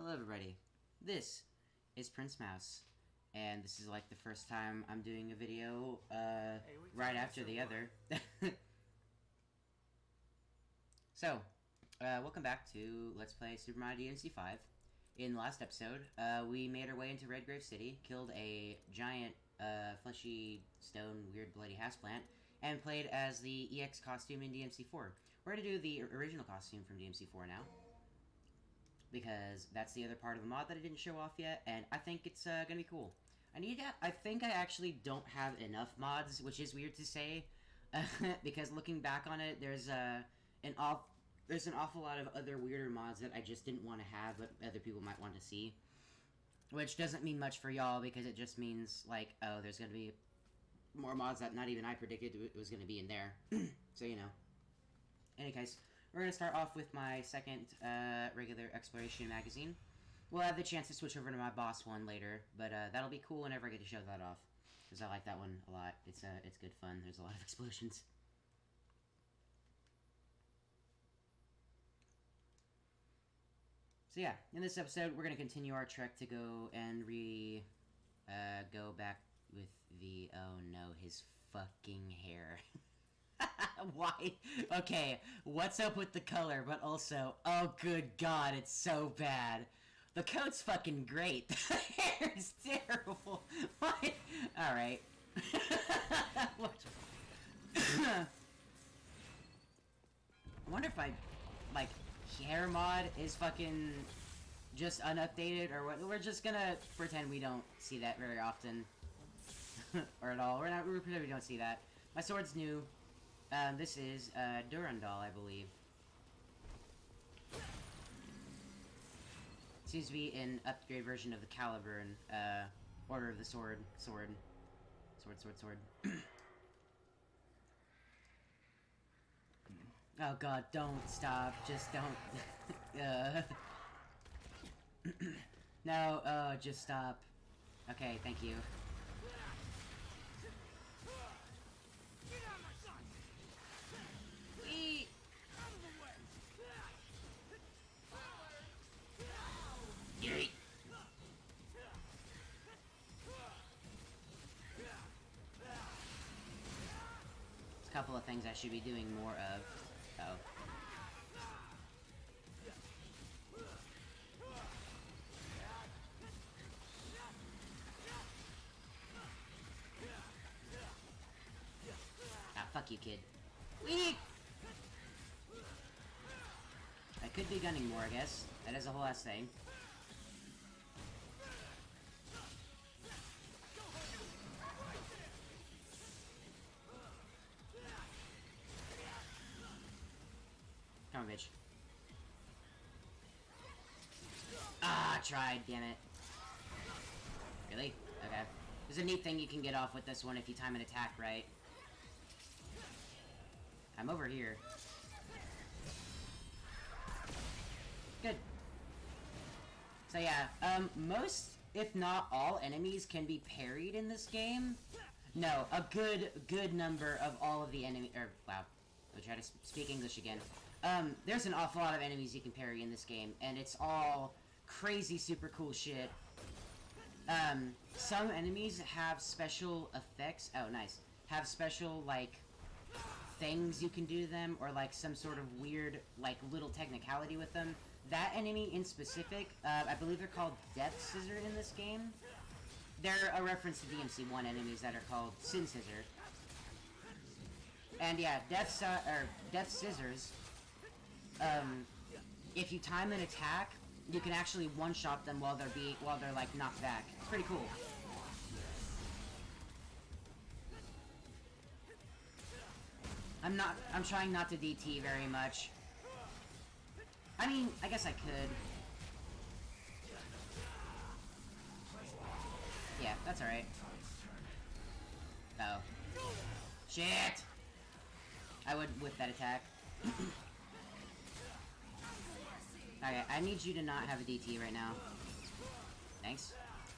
Hello everybody, this is Prince Mouse, and this is like the first time I'm doing a video, right after the other. So, welcome back to Let's Play Super Mario DMC 5. In the last episode, we made our way into Redgrave City, killed a giant, fleshy, stone, weird, bloody houseplant, and played as the EX costume in DMC 4. We're gonna do the original costume from DMC 4 now, because that's the other part of the mod that I didn't show off yet, and I think it's gonna be cool. I think I actually don't have enough mods, which is weird to say, because looking back on it, there's an awful lot of other weirder mods that I just didn't want to have, but other people might want to see. Which doesn't mean much for y'all, because it just means, like, oh, there's gonna be more mods that not even I predicted it was gonna be in there. So, you know. In any case, we're going to start off with my second regular exploration magazine. We'll have the chance to switch over to my boss one later, but that'll be cool whenever I get to show that off, because I like that one a lot. It's good fun. There's a lot of explosions. So yeah, in this episode, we're going to continue our trek to go and go back with the... Oh no, his fucking hair. Why? Okay, what's up with the color, but also, oh good god, it's so bad. The coat's fucking great. The hair is terrible. What? Alright. What? I wonder if my, like, hair mod is fucking just unupdated, or what? We're just gonna pretend we don't see that very often. Or at all. We're pretend we don't see that. My sword's new. This is, Durandal, I believe. Seems to be an upgrade version of the Caliburn, Order of the Sword. Sword. Oh god, don't stop. Just don't. No, just stop. Okay, thank you. Eat. Yeet. There's a couple of things I should be doing more of. Oh. Ah, fuck you, kid. Weak! I could be gunning more, I guess. That is a whole ass thing. Come on, bitch. Ah, I tried, damn it. Really? Okay. There's a neat thing you can get off with this one if you time an attack right. I'm over here. Good. So yeah, most, if not all, enemies can be parried in this game. No, a good number of all of the enemies, wow. I'll try to speak English again. There's an awful lot of enemies you can parry in this game, and it's all crazy super cool shit. Some enemies have special effects, oh nice, have special, like, things you can do to them, or like some sort of weird, like, little technicality with them. That enemy in specific, I believe they're called Death Scissor in this game. They're a reference to DMC 1 enemies that are called Sin Scissor. And yeah, Death Scissors, if you time an attack, you can actually one-shot them while they're like knocked back. It's pretty cool. I'm trying not to DT very much. I mean, I guess I could. Yeah, that's alright. Oh. Shit! I would whip that attack. Okay, I need you to not have a DT right now. Thanks.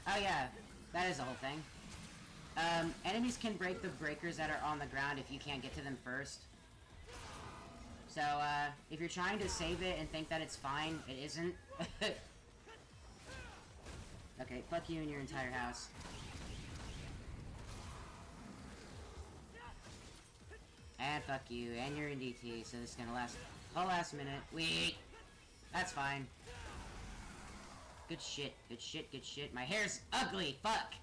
Oh yeah, that is the whole thing. Enemies can break the breakers that are on the ground if you can't get to them first. So, if you're trying to save it and think that it's fine, it isn't. Okay, fuck you and your entire house. And fuck you, and you're in DT, so this is gonna last a last minute. Wait! That's fine. Good shit, good shit, good shit. My hair's ugly, fuck!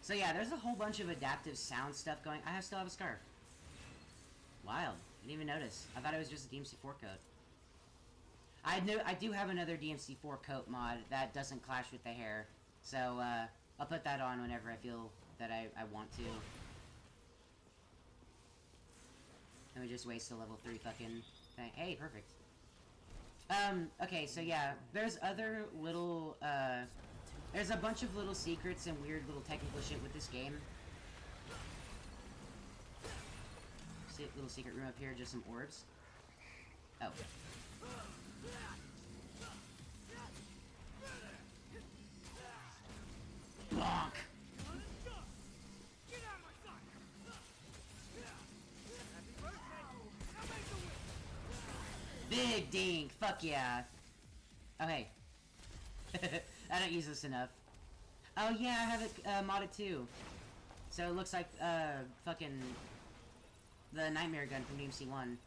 So yeah, there's a whole bunch of adaptive sound stuff going. I still have a scarf. Wild. Didn't even notice. I thought it was just a DMC4 coat. I do have another DMC4 coat mod that doesn't clash with the hair. So, I'll put that on whenever I feel that I want to. Let me just waste a level 3 fucking thing. Hey, perfect. Okay, so yeah, there's other little, there's a bunch of little secrets and weird little technical shit with this game. See a little secret room up here, just some orbs. Oh. Bonk! Big dink! Fuck yeah! Oh, hey. I don't use this enough. Oh yeah, I have it modded too. So it looks like, fucking... the Nightmare gun from DMC1.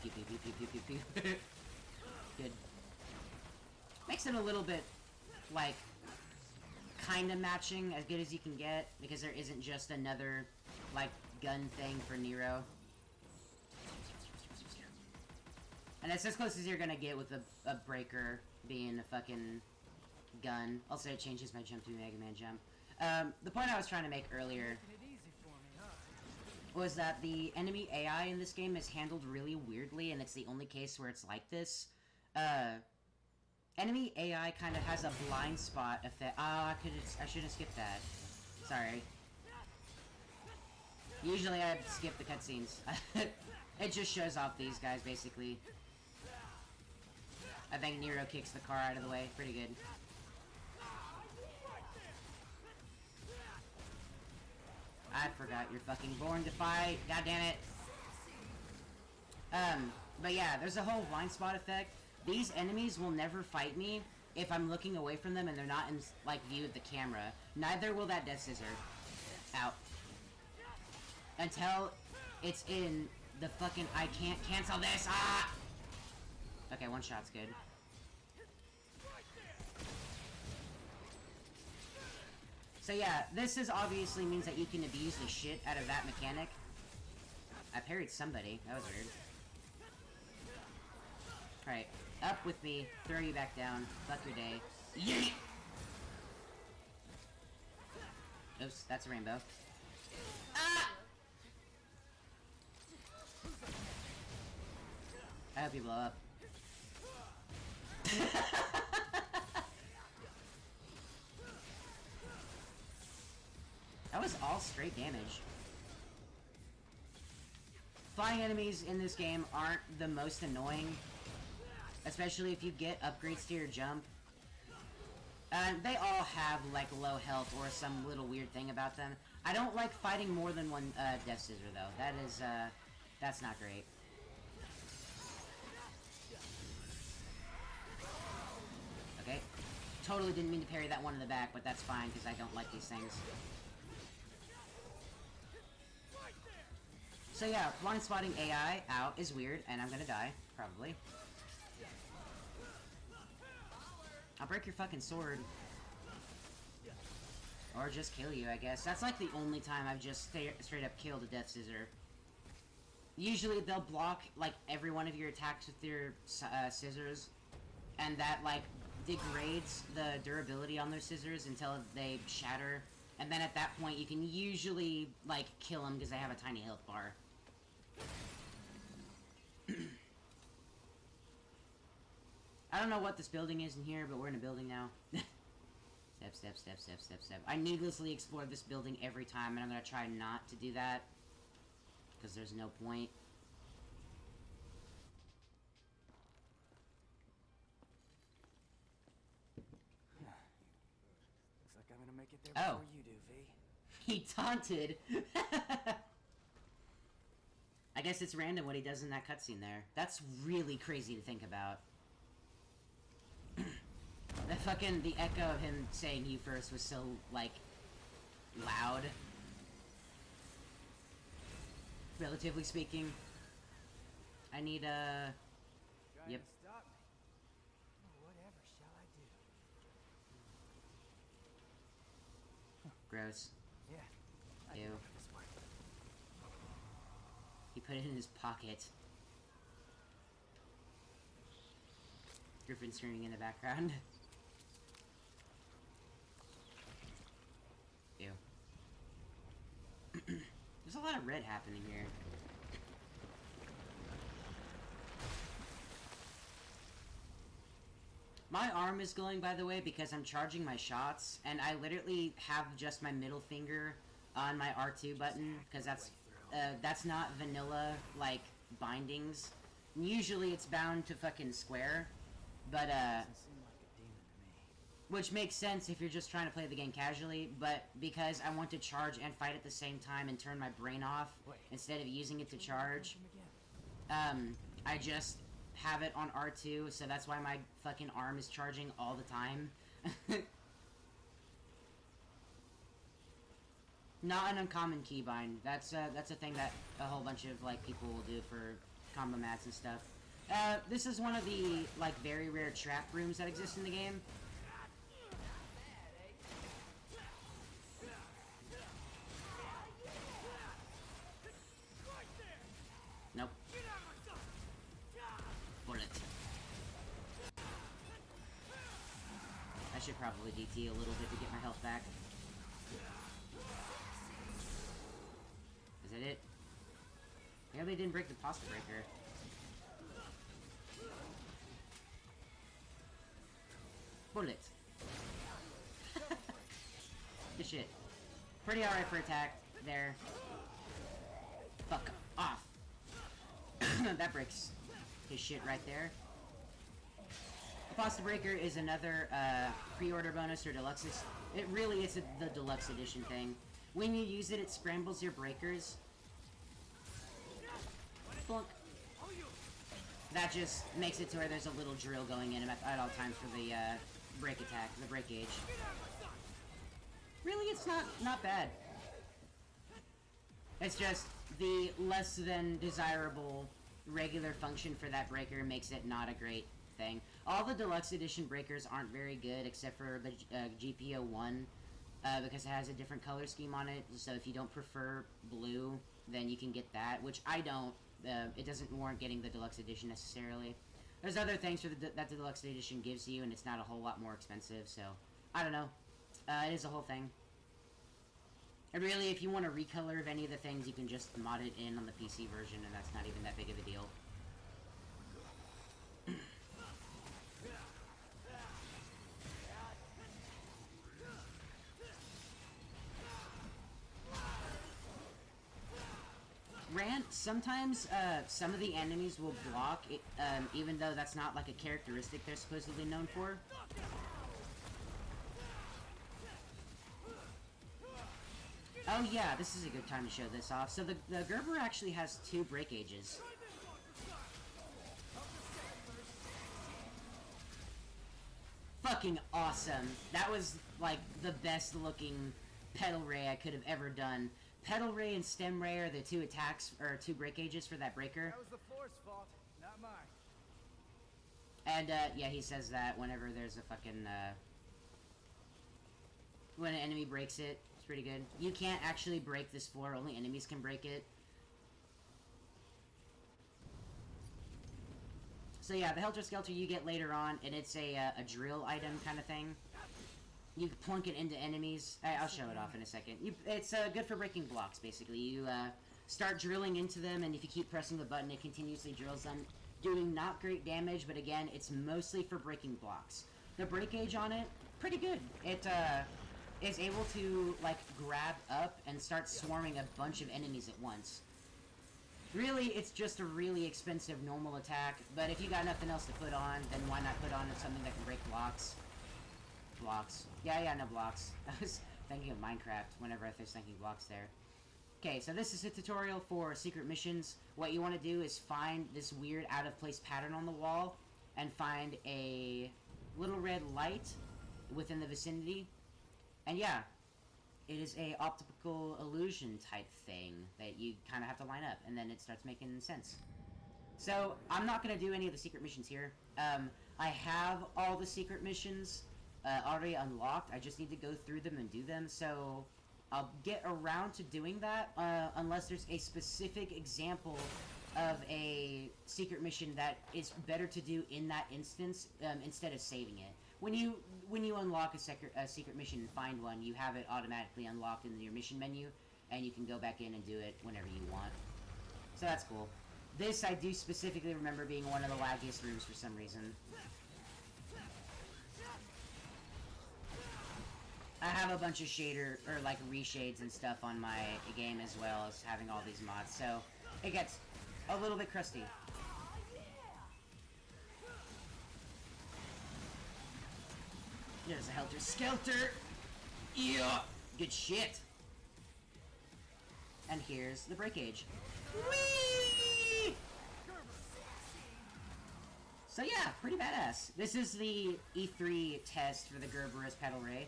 Pew pew pew pew pew pew pew. Good. Makes it a little bit, like, kinda matching, as good as you can get, because there isn't just another, like, gun thing for Nero. And it's as close as you're gonna get with a breaker being a fucking gun. Also, it changes my jump to a Mega Man jump. The point I was trying to make earlier was that the enemy AI in this game is handled really weirdly, and it's the only case where it's like this. Enemy AI kind of has a blind spot effect. I should have skipped that. Sorry. Usually I'd skip the cutscenes. It just shows off these guys, basically. I think Nero kicks the car out of the way. Pretty good. I forgot you're fucking born to fight. God damn it. But yeah, there's a whole blind spot effect. These enemies will never fight me if I'm looking away from them and they're not in, like, view of the camera. Neither will that Death Scissor. Out. Until it's in the fucking... I can't cancel this! Ah! Okay, one shot's good. So yeah, this is obviously means that you can abuse the shit out of that mechanic. I parried somebody. That was weird. Alright, up with me. Throw you back down. Fuck your day. Yeet! Oops, that's a rainbow. Ah! I hope you blow up. That was all straight damage. Flying enemies in this game aren't the most annoying, especially if you get upgrades to your jump. They all have, like, low health or some little weird thing about them. I don't like fighting more than one Death Scissor, though. That is, that's not great. Okay. Totally didn't mean to parry that one in the back, but that's fine, because I don't like these things. So yeah, blind spotting AI out is weird, and I'm gonna die, probably. I'll break your fucking sword. Or just kill you, I guess. That's like the only time I've just straight up killed a Death Scissor. Usually they'll block, like, every one of your attacks with your scissors, and that, like, degrades the durability on their scissors until they shatter. And then at that point you can usually, like, kill them because they have a tiny health bar. I don't know what this building is in here, but we're in a building now. Step, step, step, step, step, step. I needlessly explore this building every time, and I'm gonna try not to do that, because there's no point. Looks like I'm gonna make it there before you do, V. He taunted. I guess it's random what he does in that cutscene there. That's really crazy to think about. The echo of him saying you first was so, like, loud. Relatively speaking. I need, Trying Yep. to stop me. Oh, whatever shall I do? Gross. Yeah. I Ew. can look this way. He put it in his pocket. Griffin screaming in the background. Ew. There's a lot of red happening here. My arm is glowing, by the way, because I'm charging my shots, and I literally have just my middle finger on my R2 button, because that's not vanilla, like, bindings. Usually it's bound to fucking square, but, Doesn't seem like a demon to me. which makes sense if you're just trying to play the game casually, but because I want to charge and fight at the same time and turn my brain off, Wait. instead of using it to charge, Him again. I just have it on R2, so that's why my fucking arm is charging all the time. Not an uncommon keybind. That's a thing that a whole bunch of, like, people will do for combo mats and stuff. This is one of the, like, very rare trap rooms that exist in the game. Nope. Bullet. I should probably DT a little bit to get my health back. Is that it? Yeah, they didn't break the pasta breaker. Bullet. Good shit. Pretty alright for attack there. Fuck off. That breaks his shit right there. The pasta breaker is another pre-order bonus or deluxe. It really is the deluxe edition thing. When you use it, it scrambles your breakers. Blunk. That just makes it to where there's a little drill going in at all times for the break attack, the break gauge. Really, it's not bad. It's just the less than desirable regular function for that breaker makes it not a great thing. All the deluxe edition breakers aren't very good except for the GPO 1 because it has a different color scheme on it. So if you don't prefer blue, then you can get that, which I don't. It doesn't warrant getting the deluxe edition necessarily. There's other things for that the deluxe edition gives you, and it's not a whole lot more expensive, so I don't know. It is a whole thing. And really, if you want a recolor of any of the things, you can just mod it in on the PC version, and that's not even that big of a deal. Rant, sometimes some of the enemies will block, it, even though that's not like a characteristic they're supposedly known for. Oh yeah, this is a good time to show this off. So the Gerber actually has 2 break gauges. Fucking awesome. That was like the best looking Petal Ray I could have ever done. Petal Ray and Stem Ray are the 2 attacks, or 2 break gauges for that breaker. That was the Force fault, not mine. And, yeah, he says that whenever there's a fucking, when an enemy breaks it. It's pretty good. You can't actually break this floor, only enemies can break it. So yeah, the Helter Skelter you get later on, and it's a drill item kind of thing. You plunk it into enemies. I'll show it off in a second. It's good for breaking blocks, basically. You start drilling into them, and if you keep pressing the button, it continuously drills them, doing not great damage, but again, it's mostly for breaking blocks. The break gauge on it, pretty good. It is able to, like, grab up and start swarming a bunch of enemies at once. Really, it's just a really expensive normal attack, but if you got nothing else to put on, then why not put on something that can break blocks? Blocks. Yeah, no blocks. I was thinking of Minecraft whenever I was thinking blocks there. Okay, so this is a tutorial for secret missions. What you want to do is find this weird out-of-place pattern on the wall and find a little red light within the vicinity. And yeah, it is a optical illusion type thing that you kind of have to line up, and then it starts making sense. So, I'm not going to do any of the secret missions here. I have all the secret missions already unlocked. I just need to go through them and do them, so I'll get around to doing that, unless there's a specific example of a secret mission that is better to do in that instance, instead of saving it. When you unlock a secret mission and find one, you have it automatically unlocked in your mission menu, and you can go back in and do it whenever you want. So that's cool. This I do specifically remember being one of the laggiest rooms for some reason. I have a bunch of shader, or like reshades and stuff on my game as well as having all these mods, so it gets a little bit crusty. There's a Helter Skelter! Yeah! Good shit! And here's the breakage. Whee! So yeah, pretty badass. This is the E3 test for the Gerberus Petal Ray.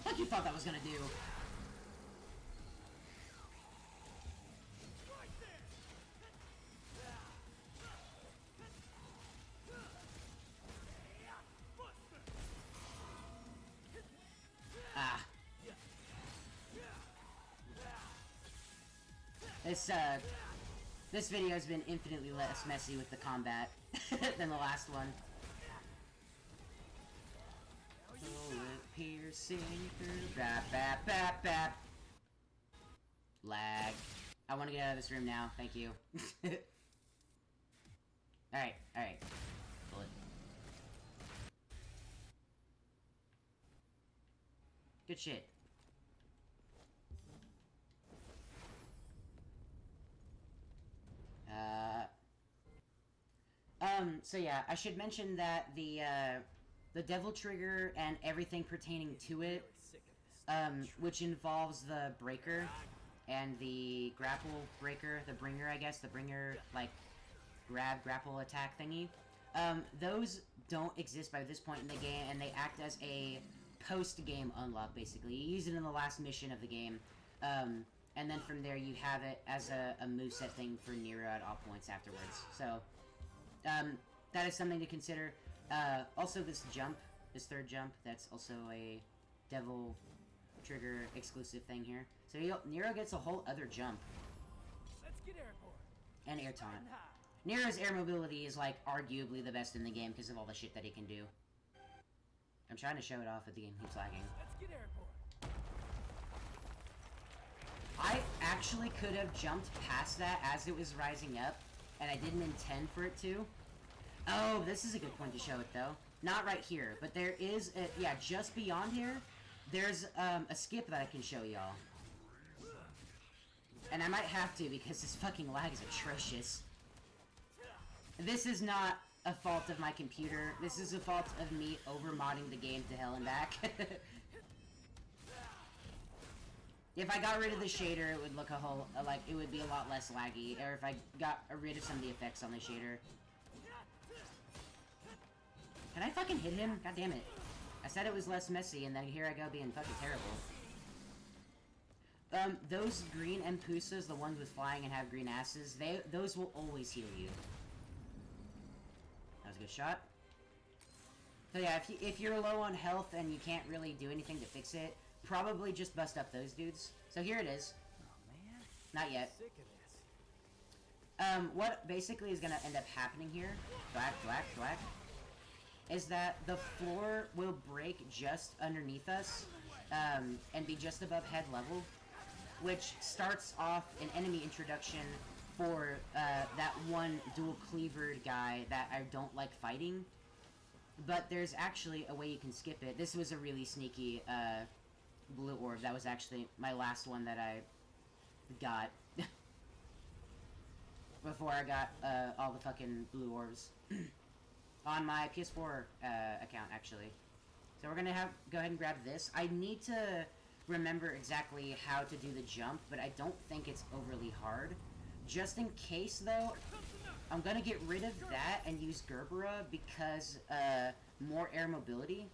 What you thought that was gonna do? Ah. This video has been infinitely less messy with the combat than the last one. Piercing through. Bap, bap, bap, bap. Lag. I want to get out of this room now. Thank you. Alright, alright. Bullet. Good shit. So yeah, I should mention that the Devil Trigger and everything pertaining to it, which involves the breaker and the grapple breaker, the bringer, I guess, the bringer, like, grapple attack thingy, those don't exist by this point in the game, and they act as a post-game unlock, basically. You use it in the last mission of the game, and then from there you have it as a moveset thing for Nero at all points afterwards. So, that is something to consider. Also this jump, this third jump, that's also a Devil Trigger exclusive thing here. So Nero gets a whole other jump. Let's get airborne. And air taunt. Nero's air mobility is like arguably the best in the game because of all the shit that he can do. I'm trying to show it off, but the game keeps lagging. Let's get airborne. I actually could have jumped past that as it was rising up, and I didn't intend for it to. Oh, this is a good point to show it, though. Not right here, but there is, yeah, just beyond here, there's a skip that I can show y'all. And I might have to, because this fucking lag is atrocious. This is not a fault of my computer. This is a fault of me over-modding the game to hell and back. If I got rid of the shader, it would look a whole, like, it would be a lot less laggy. Or if I got rid of some of the effects on the shader. Can I fucking hit him? God damn it. I said it was less messy, and then here I go being fucking terrible. Those green Empusas, the ones with flying and have green asses, those will always heal you. That was a good shot. So yeah, if you're low on health and you can't really do anything to fix it, probably just bust up those dudes. So here it is. Oh man. Not yet. Sick of this. What basically is gonna end up happening here, thwack, thwack, thwack, is that the floor will break just underneath us, and be just above head level, which starts off an enemy introduction for that one dual cleavered guy that I don't like fighting. But there's actually a way you can skip it. This was a really sneaky blue orb. That was actually my last one that I got before I got all the fucking blue orbs on my PS4 account, actually. So we're gonna go ahead and grab this. I need to remember exactly how to do the jump, but I don't think it's overly hard. Just in case, though, I'm gonna get rid of that and use Gerbera because more air mobility.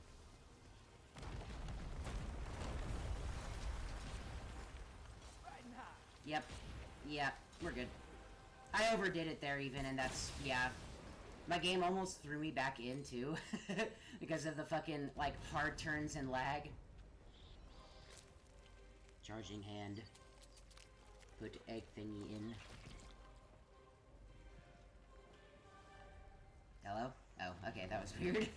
Riding high. Yep. Yeah, we're good. I overdid it there even, and that's, yeah. My game almost threw me back in, too. Because of the fucking, like, hard turns and lag. Charging hand. Put egg thingy in. Hello? Oh, okay, that was weird.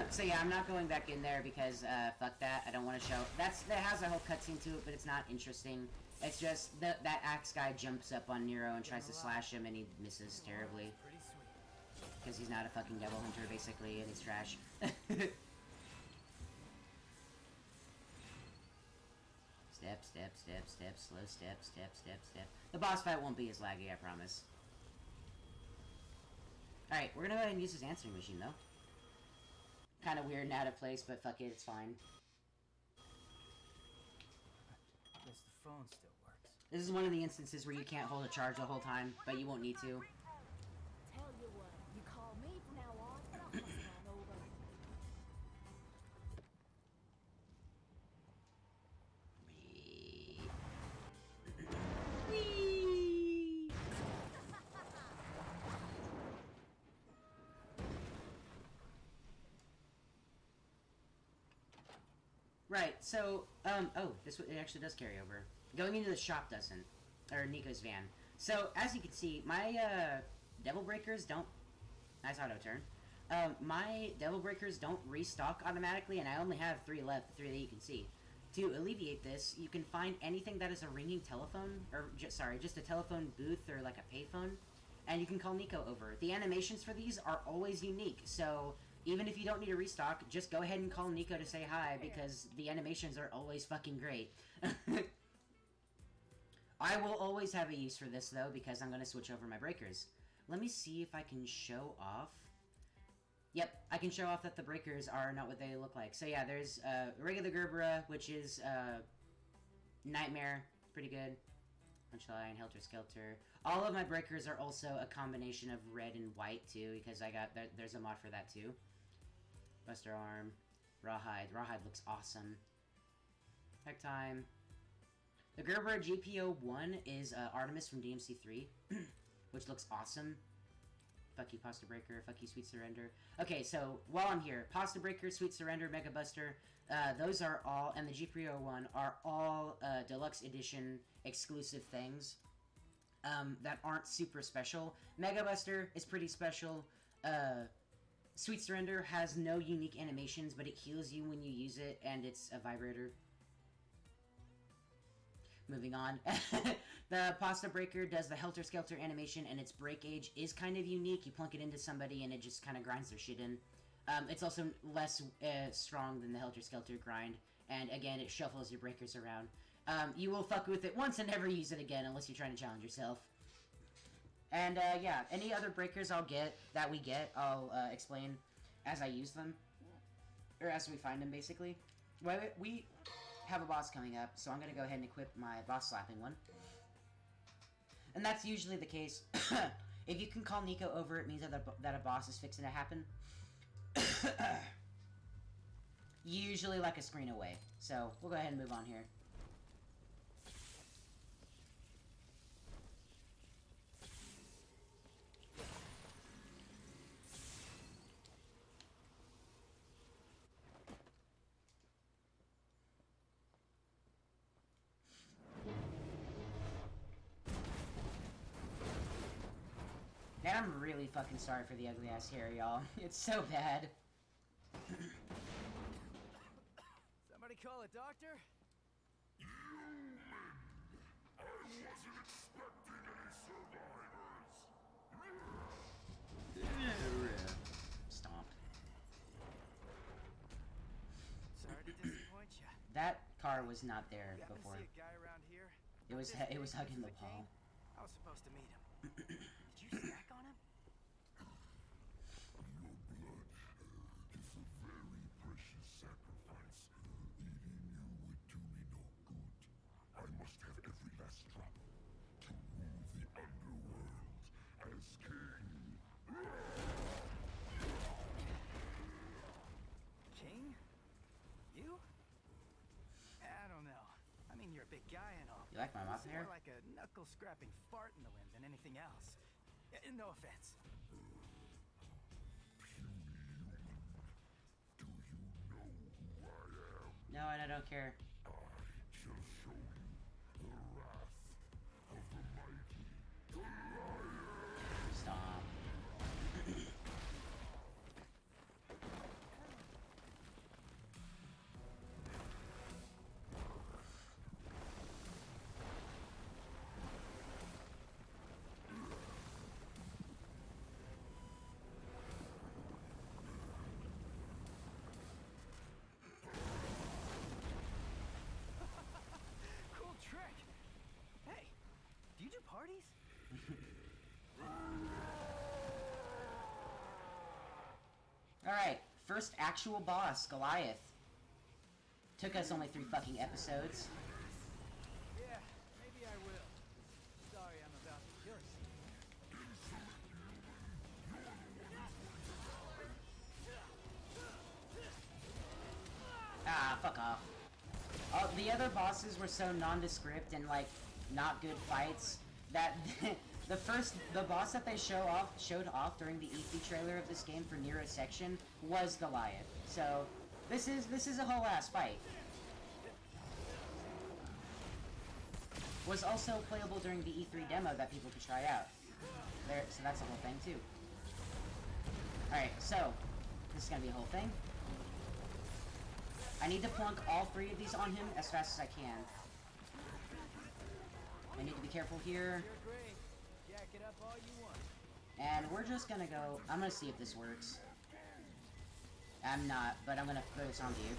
So yeah, I'm not going back in there because, fuck that. I don't want to show... That has a whole cutscene to it, but it's not interesting. It's just that axe guy jumps up on Nero and tries to slash him, and he misses terribly. Pretty sweet. Because he's not a fucking devil hunter, basically, and he's trash. Step, step, step, step, slow step, step, step, step. The boss fight won't be as laggy, I promise. Alright, we're gonna go ahead and use his answering machine, though. Kind of weird and out of place, but fuck it, it's fine. Guess the phone still works. This is one of the instances where you can't hold a charge the whole time, but you won't need to. Tell you what, you call me from now on, and I'll pass it on over. Whee! Right, so, oh, it actually does carry over. Going into the shop doesn't. Or Nico's van. So, as you can see, my, Devil Breakers don't... Nice auto turn. My Devil Breakers don't restock automatically, and I only have 3 left, the 3 that you can see. To alleviate this, you can find anything that is a ringing telephone, or, just a telephone booth or like a payphone, and you can call Nico over. The animations for these are always unique, so even if you don't need a restock, just go ahead and call Nico to say hi, because the animations are always fucking great. I will always have a use for this, though, because I'm going to switch over my breakers. Let me see if I can show off. Yep, I can show off that the breakers are not what they look like. So yeah, there's regular Gerbera, which is Nightmare, pretty good. Punchline, Helter Skelter. All of my breakers are also a combination of red and white, too, because I got there's a mod for that, too. Buster Arm, Rawhide. Rawhide looks awesome. Tech Time. The Gerbera GPO-1 is Artemis from DMC3, which looks awesome. Fuck you, Pasta Breaker. Fuck you, Sweet Surrender. Okay, so while I'm here, Pasta Breaker, Sweet Surrender, Mega Buster, those are all, and the GPO-1 are all Deluxe Edition exclusive things that aren't super special. Mega Buster is pretty special. Sweet Surrender has no unique animations, but it heals you when you use it, and it's a vibrator. Moving on. The Pasta Breaker does the Helter Skelter animation, and its break age is kind of unique. You plunk it into somebody, and it just kind of grinds their shit in. It's also less strong than the Helter Skelter grind, and again, it shuffles your breakers around. You will fuck with it once and never use it again, unless you're trying to challenge yourself. And, yeah, any other breakers I'll get, I'll explain as I use them. Or as we find them, basically. Well, we have a boss coming up, so I'm gonna go ahead and equip my boss slapping one. And that's usually the case. If you can call Nico over, it means that a boss is fixing to happen. Usually like a screen away. So, we'll go ahead and move on here. And I'm really fucking sorry for the ugly ass hair, y'all. It's so bad. Somebody call a doctor? Stomp. was not there You happen to before. see a guy around here? It was Not this it was big, hugging the this is ball. king. I was supposed to meet him. Did you snack on him? Your blood is a very precious sacrifice. Eating you would do me no good. I must have every last drop to rule the underworld as king. King? You? I don't know. I mean, you're a big guy and all. You like my mouth It's hair? more like a knuckle-scrapping fart in the wind than anything else. No offense. Puny human. Do you know who I am? No, and I don't care. I shall show you the wrath of the mighty Goliath. Stop. Cool trick. Hey, do you do parties? Alright, first actual boss, Goliath. Took us only 3 fucking episodes. Yeah, maybe I will. Sorry, I'm about to kill you. Ah, fuck off. Oh, the other bosses were so nondescript and like not good fights that the boss that they showed off during the E3 trailer of this game for Nero Section was Goliath. So this is a whole ass fight. Was also playable during the E3 demo that people could try out. There, so that's the whole thing too. Alright, so this is gonna be a whole thing. I need to plunk all 3 of these on him as fast as I can. I need to be careful here. You're great. Jack it up all you want. And we're just gonna go... I'm gonna see if this works. I'm not, but I'm gonna throw this onto you.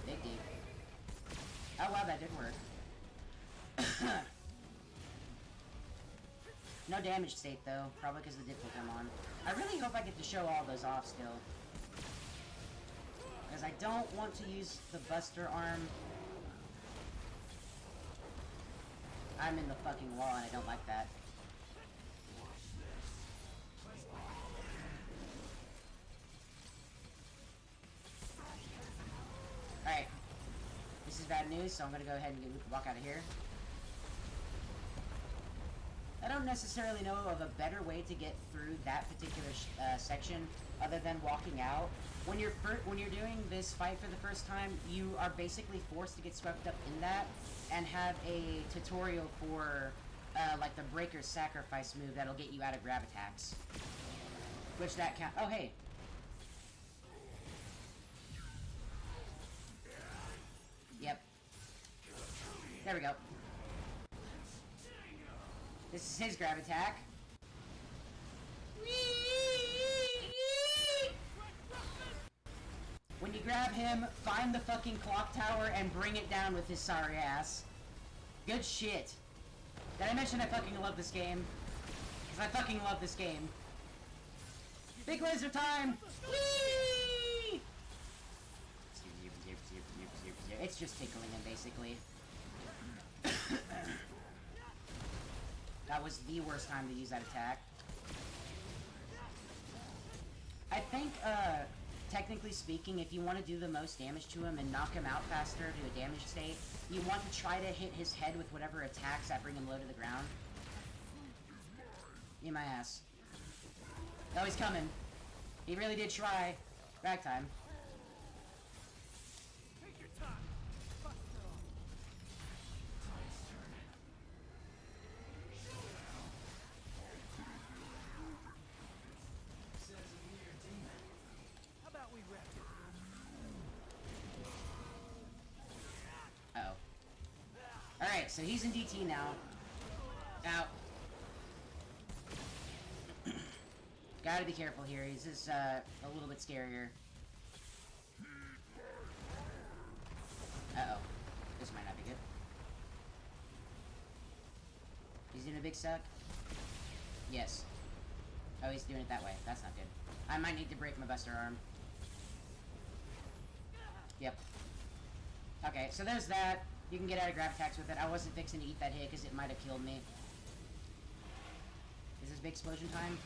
Big deep. Oh wow, that did work. No damage state though, probably because the dip will come on. I really hope I get to show all those off still. Because I don't want to use the Buster Arm. I'm in the fucking wall and I don't like that. Alright. This is bad news, so I'm gonna go ahead and walk out of here. I don't necessarily know of a better way to get through that particular section other than walking out. When you're doing this fight for the first time, you are basically forced to get swept up in that and have a tutorial for like the Breaker's Sacrifice move that'll get you out of grab attacks. Which that count. Oh hey. Yep. There we go. This is his grab attack. When you grab him, find the fucking clock tower and bring it down with his sorry ass. Good shit. Did I mention I fucking love this game? Because I fucking love this game. Big laser time! Whee! It's just tickling him, basically. That was the worst time to use that attack. I think, technically speaking, if you want to do the most damage to him and knock him out faster to a damage state, you want to try to hit his head with whatever attacks that bring him low to the ground. In my ass. Oh, he's coming. He really did try. Back time. Take your time. Buster off. How about we wrap it? Uh-oh. Alright, so he's in DT now. Out. Gotta be careful here. He's just, a little bit scarier. doing a big suck? Yes. Oh, he's doing it that way. That's not good. I might need to break my Buster Arm. Yep. Okay, so there's that. You can get out of grab attacks with it. I wasn't fixing to eat that hit because it might have killed me. Is this big explosion time?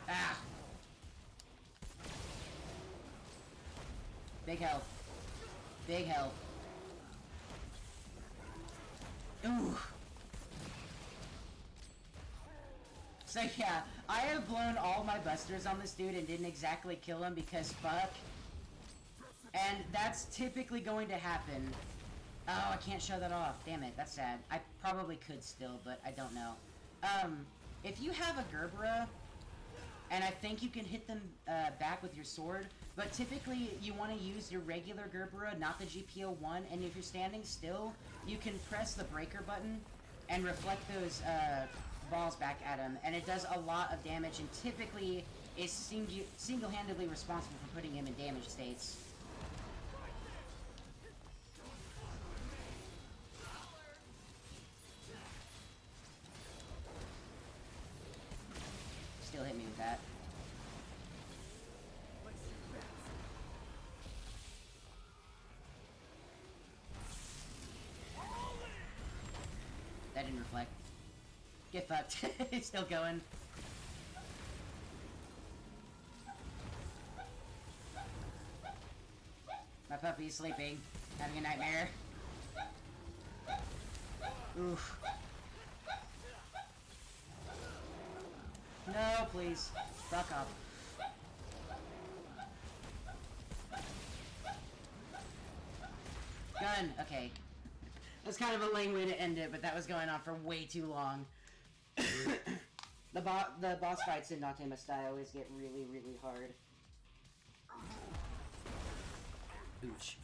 Ah! Big health. Big health. Ooh. So yeah, I have blown all my busters on this dude and didn't exactly kill him because fuck. And that's typically going to happen. Oh, I can't show that off. Damn it, that's sad. I probably could still, but I don't know. If you have a Gerbera, and I think you can hit them back with your sword, but typically you want to use your regular Gerbera, not the GPO-1, and if you're standing still, you can press the breaker button and reflect those balls back at him, and it does a lot of damage, and typically is single-handedly responsible for putting him in damage states. Still hit me with that. That didn't reflect. Get fucked. He's still going. My puppy's sleeping. Having a nightmare. Oof. No, please. Fuck off. Gun. Okay. That's kind of a lame way to end it, but that was going on for way too long. The boss fights in Dante Must Die always get really, really hard. Ooch.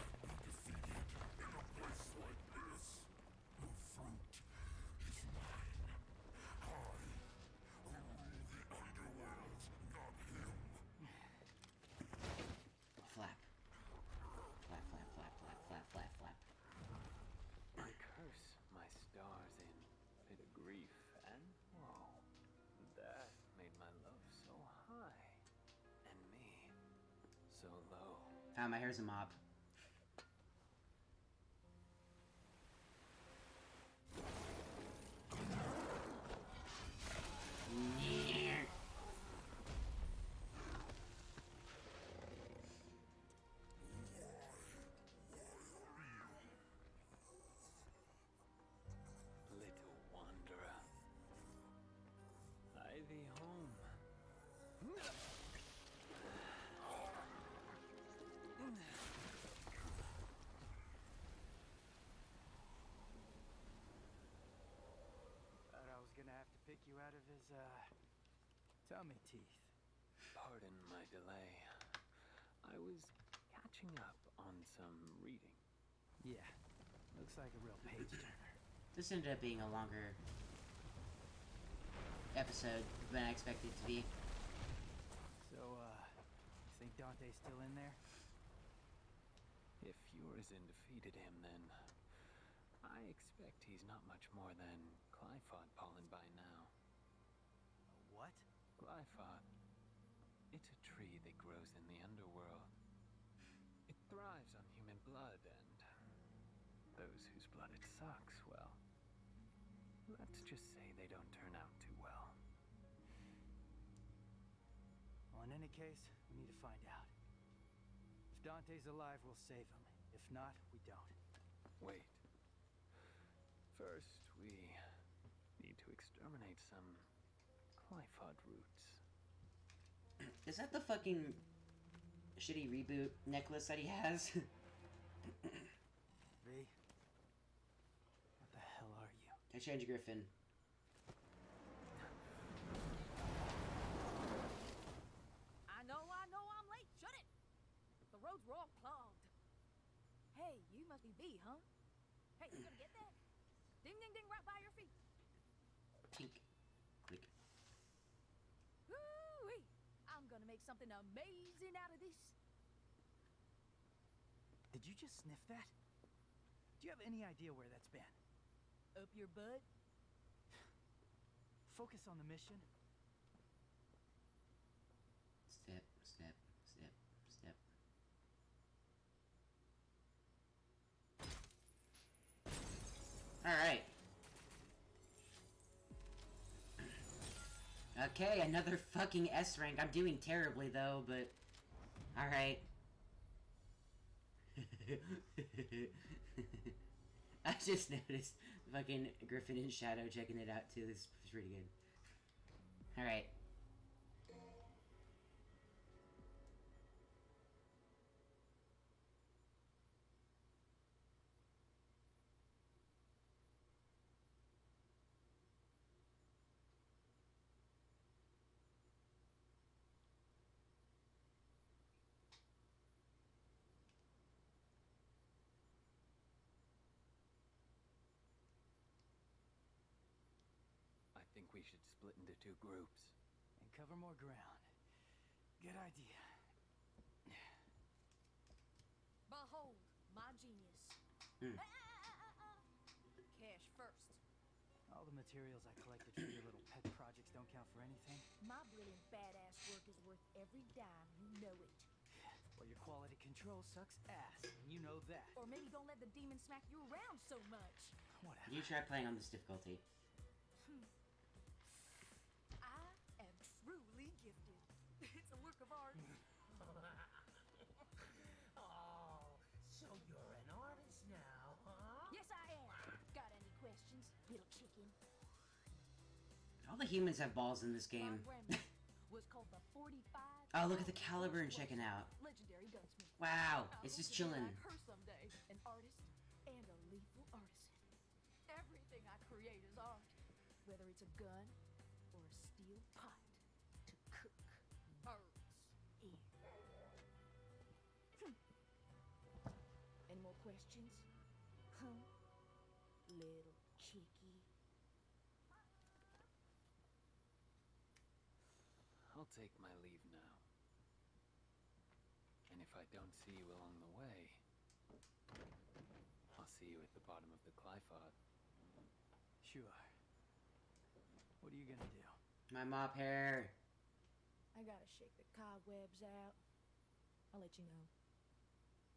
Flap. Flap, flap, flap, flap, flap, flap, flap. I curse my stars in bit of grief and woe. That made my love so high, and me so low. Ah, my hair's a mop. Little wanderer, hie thee home. Thought I was gonna have to pick you out of his, tummy teeth. Pardon my delay. I was catching up on some reading. Yeah, looks like a real page turner. This ended up being a longer episode than I expected it to be. So, you think Dante's still in there? If Urizen defeated him, then I expect he's not much more than Glyphod pollen by now. What? Glyphod. It's a tree that grows in the underworld. It thrives on human blood, and those whose blood it sucks, well, let's just say they don't turn out too well. Well, in any case, we need to find out. If Dante's alive, we'll save him. If not, we don't. Wait. First, we need to exterminate some Glyphod roots. Is that the fucking shitty reboot necklace that he has? V, what the hell are you? Exchange Griffin. I know I'm late. Shut it! The roads were all clogged. Hey, you must be V, huh? Hey, you gonna get that? Ding, ding, ding, right by your feet. Tink. Click. Woo-wee! I'm gonna make something amazing out of this. Did you just sniff that? Do you have any idea where that's been? Up your butt? Focus on the mission. Step, step, step, step. Alright. Okay, another fucking S rank. I'm doing terribly though, but... Alright. I just noticed fucking Griffin and Shadow checking it out too. This is pretty good. Alright. I think we should split into 2 groups. And cover more ground. Good idea. Behold, my genius. Hmm. Cash first. All the materials I collected for your little pet projects don't count for anything. My brilliant badass work is worth every dime, you know it. Well, your quality control sucks ass, and you know that. Or maybe don't let the demon smack you around so much. Whatever. You try playing on this difficulty. I am truly gifted. It's a work of art. Oh, so you're an artist now, huh? Yes, I am. Got any questions, little chicken? All the humans have balls in this game. My grandma was called the 45. Oh, look at the caliber and check it out. Legendary gunsmith. Wow, I it's hope just to be chilling. like her someday, an artist and a lethal artisan. Everything I create is art, whether it's a gun or a steel pot to cook birds in. Any more questions? Huh? Little chickie. I'll take my leave now. And if I don't see you along the way, I'll see you at the bottom of the Glyphod. Sure. What are you gonna do? My mop hair. I gotta shake the cobwebs out. I'll let you know.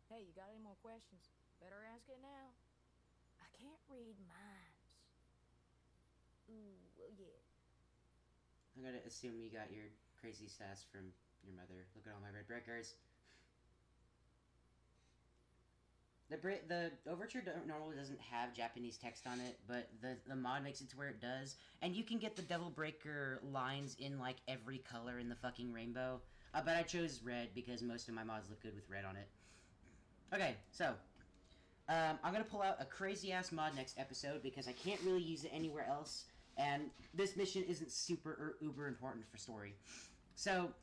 Hey, you got any more questions? Better ask it now. I can't read minds. Ooh, well, yeah. I'm gonna assume you got your crazy sass from your mother. Look at all my red breakers. The Overture normally doesn't have Japanese text on it, but the mod makes it to where it does. And you can get the Devil Breaker lines in, like, every color in the fucking rainbow. But I chose red because most of my mods look good with red on it. Okay, so. I'm gonna pull out a crazy-ass mod next episode because I can't really use it anywhere else. And this mission isn't super or uber important for story. So,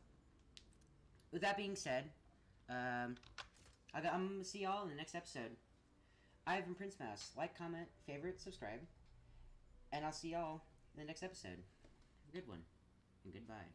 with that being said, I'm gonna see y'all in the next episode. I've been Prince Mouse. Like, comment, favorite, subscribe. And I'll see y'all in the next episode. Have a good one. And goodbye.